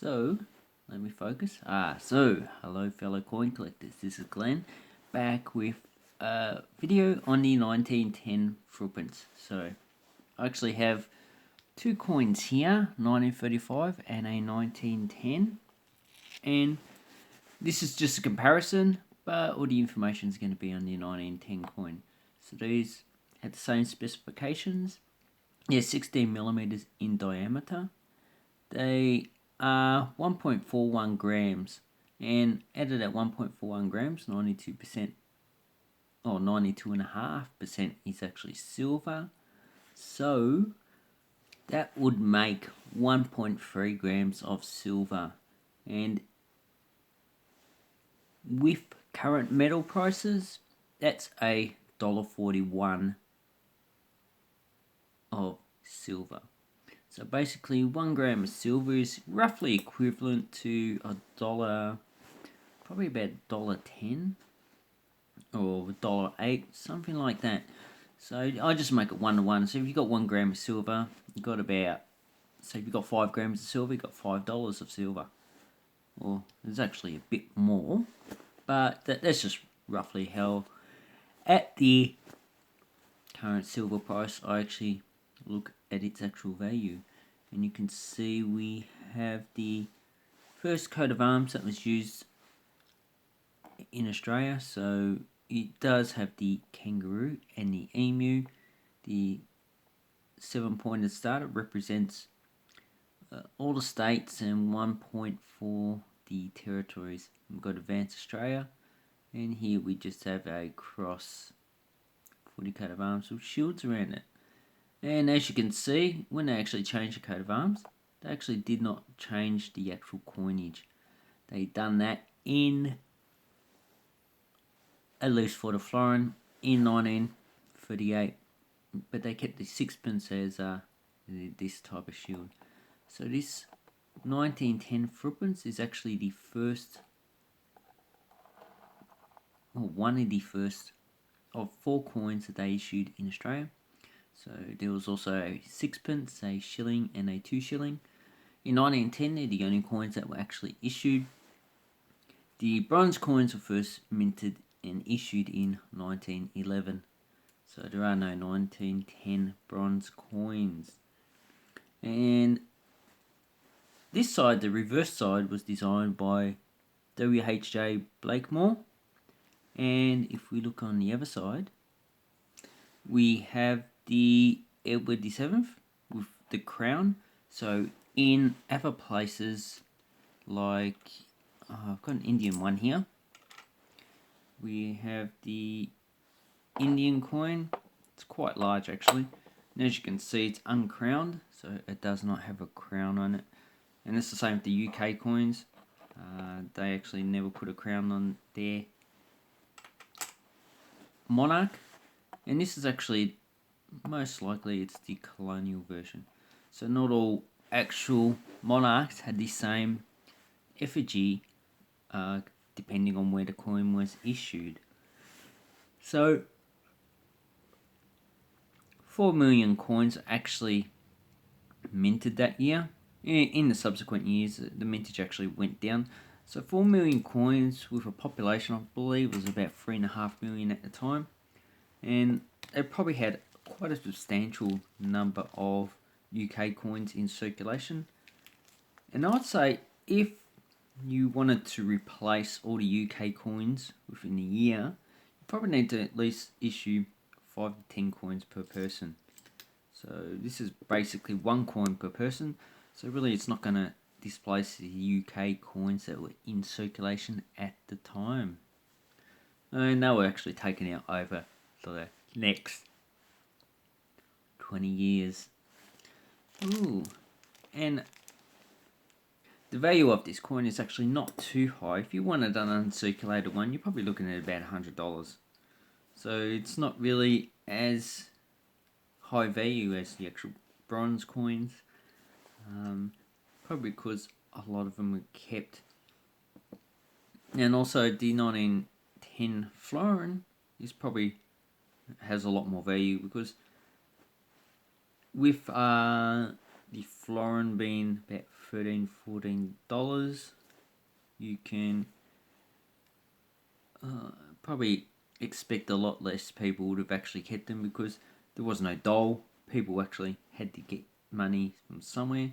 So, let me focus. Hello fellow coin collectors, this is Glenn, back with a video on the 1910 Threepence. So, I actually have two coins here, 1935 and a 1910. And this is just a comparison, but all the information is going to be on the 1910 coin. So these have the same specifications. They're 16 millimeters in diameter. They are 1.41 grams, and added at 1.41 grams, 92% or 92.5% is actually silver. So that would make 1.3 grams of silver, and with current metal prices, that's a $1.41 of silver. So basically, 1 gram of silver is roughly equivalent to $1, probably about $1.10 or $1.08, something like that. So I just make it 1 to 1. So if you've got 1 gram of silver, you've got about, so if you've got 5 grams of silver, you've got $5 of silver. Or there's actually a bit more, but that's just roughly how, at the current silver price, I actually look at its actual value. And you can see we have the first coat of arms that was used in Australia. So it does have the kangaroo and the emu. The 7-pointed starter represents all the states and 1 point for the territories. We've got Advanced Australia, and here we just have a cross 40 coat of arms with shields around it. And as you can see, when they actually changed the coat of arms, they actually did not change the actual coinage. They done that in, at least for the florin, in 1938. But they kept the sixpence as this type of shield. So this 1910 Threepence is actually the first, or one of the first, of 4 coins that they issued in Australia. So there was also a sixpence, a shilling, and a 2 shilling. In 1910, they're the only coins that were actually issued. The bronze coins were first minted and issued in 1911. So there are no 1910 bronze coins. And this side, the reverse side, was designed by W.H.J. Blakemore. And if we look on the other side, we have the Edward VII with the crown. So in other places, like I've got an Indian one here. We have the Indian coin. It's quite large actually. And as you can see, it's uncrowned, so it does not have a crown on it. And it's the same with the UK coins. They actually never put a crown on their monarch. And this is actually, most likely, it's the colonial version. So not all actual monarchs had the same effigy, depending on where the coin was issued. So 4 million coins actually minted that year. In the subsequent years, the mintage actually went down. So 4 million coins with a population, I believe, was about 3.5 million at the time. And they probably had quite a substantial number of UK coins in circulation. And I'd say if you wanted to replace all the UK coins within a year, you probably need to at least issue 5 to 10 coins per person. So this is basically 1 coin per person. So really it's not going to displace the UK coins that were in circulation at the time. And they were actually taken out over the next 20 years. Ooh, and the value of this coin is actually not too high. If you wanted an uncirculated one, you're probably looking at about $100. So it's not really as high value as the actual bronze coins. Probably because a lot of them were kept. And also the 1910 florin is probably has a lot more value, because with the florin being about $13-14, you can probably expect a lot less people would have actually kept them, because there was no dole. People actually had to get money from somewhere,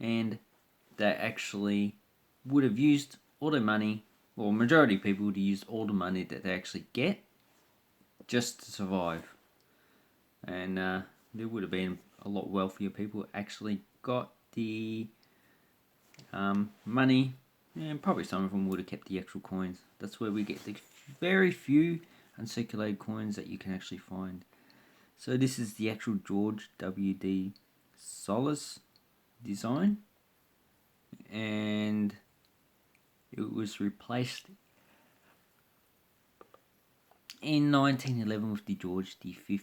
and they actually would have used all their money, or majority of people would have used all the money that they actually get just to survive. And there would have been a lot wealthier people who actually got the money, and probably some of them would have kept the actual coins. That's where we get the very few uncirculated coins that you can actually find. So this is the actual George W.D. Solis design, and it was replaced in 1911 with the George V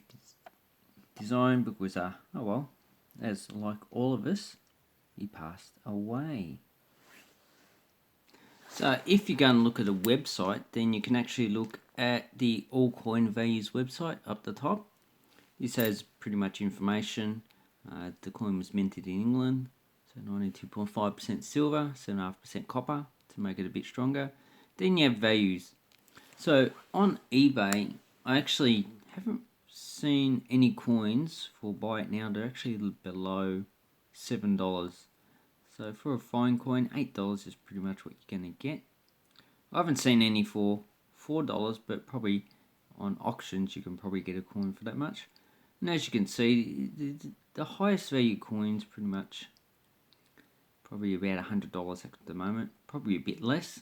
design, because oh well, as like all of us, he passed away. So if you go and look at a website, then you can actually look at the All Coin Values website up the top. This has pretty much information. The coin was minted in England, so 92.5% silver, 7.5% copper to make it a bit stronger. Then you have values. So on eBay, I actually haven't seen any coins for buy it now. They're actually below $7. So for a fine coin, $8 is pretty much what you're going to get. I haven't seen any for $4, but probably on auctions you can probably get a coin for that much. And as you can see, the highest value coins pretty much probably about $100 at the moment. Probably a bit less,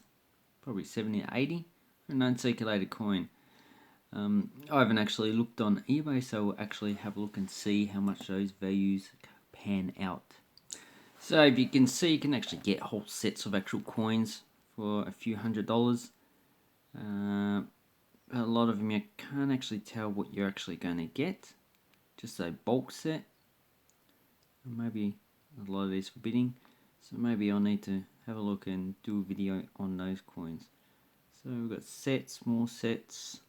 probably 70 or 80 for an uncirculated coin. I haven't actually looked on eBay, so we'll actually have a look and see how much those values pan out. So if you can see, you can actually get whole sets of actual coins for a few $100s. A lot of them you can't actually tell what you're actually going to get. Just a bulk set. Maybe a lot of these for bidding. So maybe I'll need to have a look and do a video on those coins. So we've got sets, more sets.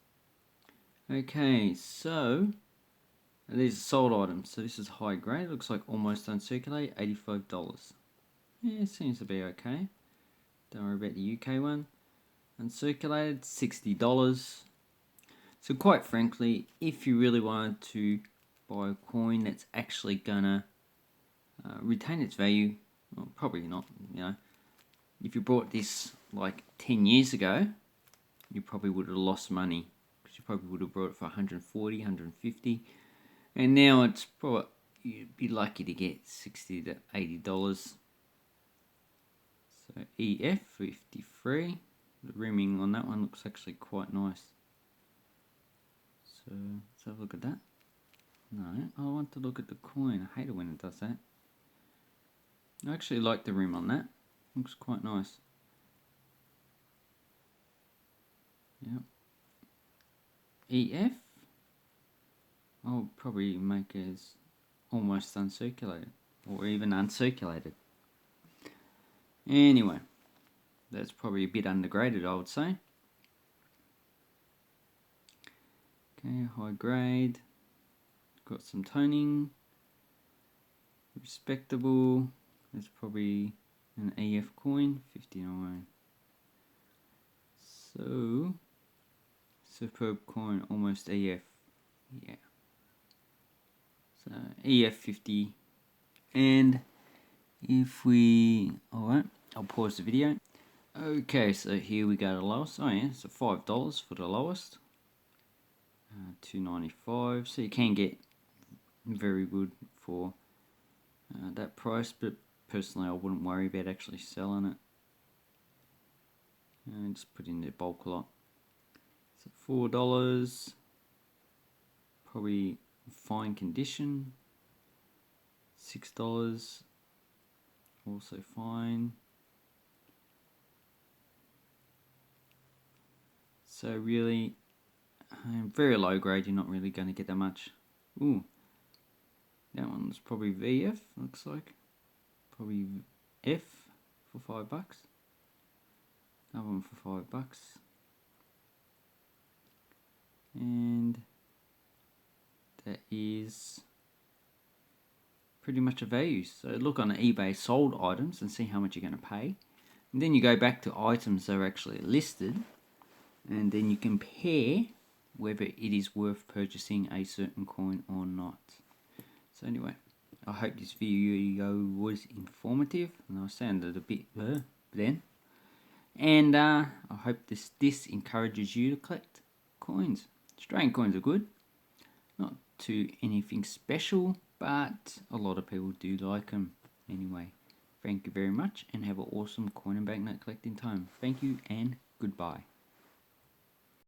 Okay, so these are sold items. So this is high grade. Looks like almost uncirculated, $85. Yeah, it seems to be okay. Don't worry about the UK one. Uncirculated, $60. So quite frankly, if you really wanted to buy a coin that's actually gonna retain its value, well, probably not, you know. If you bought this like 10 years ago, you probably would have lost money, because you probably would have bought it for 140, 150, and now it's probably, you'd be lucky to get $60 to $80. So EF53, the rimming on that one looks actually quite nice. So let's have a look at that. No, I want to look at the coin. I hate it when it does that. I actually like the rim on that. Looks quite nice. Yep. EF, I'll probably make it as almost uncirculated, or even uncirculated. Anyway, that's probably a bit undergraded, I would say. Okay, high grade. Got some toning. Respectable. That's probably an EF coin, 59. So, superb coin, almost EF. Yeah. So, EF50. And if we... Alright, I'll pause the video. Okay, so here we go to the lowest. Oh yeah, so $5 for the lowest. $2.95. So you can get very good for that price, but personally I wouldn't worry about actually selling it. And just put in the bulk lot. So $4, probably fine condition. $6, also fine. So really, very low grade, you're not really going to get that much. Ooh, that one's probably VF, looks like. Probably F for $5. That one for $5. And that is pretty much a value. So look on eBay sold items and see how much you're going to pay. And then you go back to items that are actually listed, and then you compare whether it is worth purchasing a certain coin or not. So anyway, I hope this video was informative, and I sounded a bit then. And I hope this encourages you to collect coins. Australian coins are good, not to anything special, but a lot of people do like them. Anyway, thank you very much, and have an awesome coin and banknote collecting time. Thank you, and goodbye.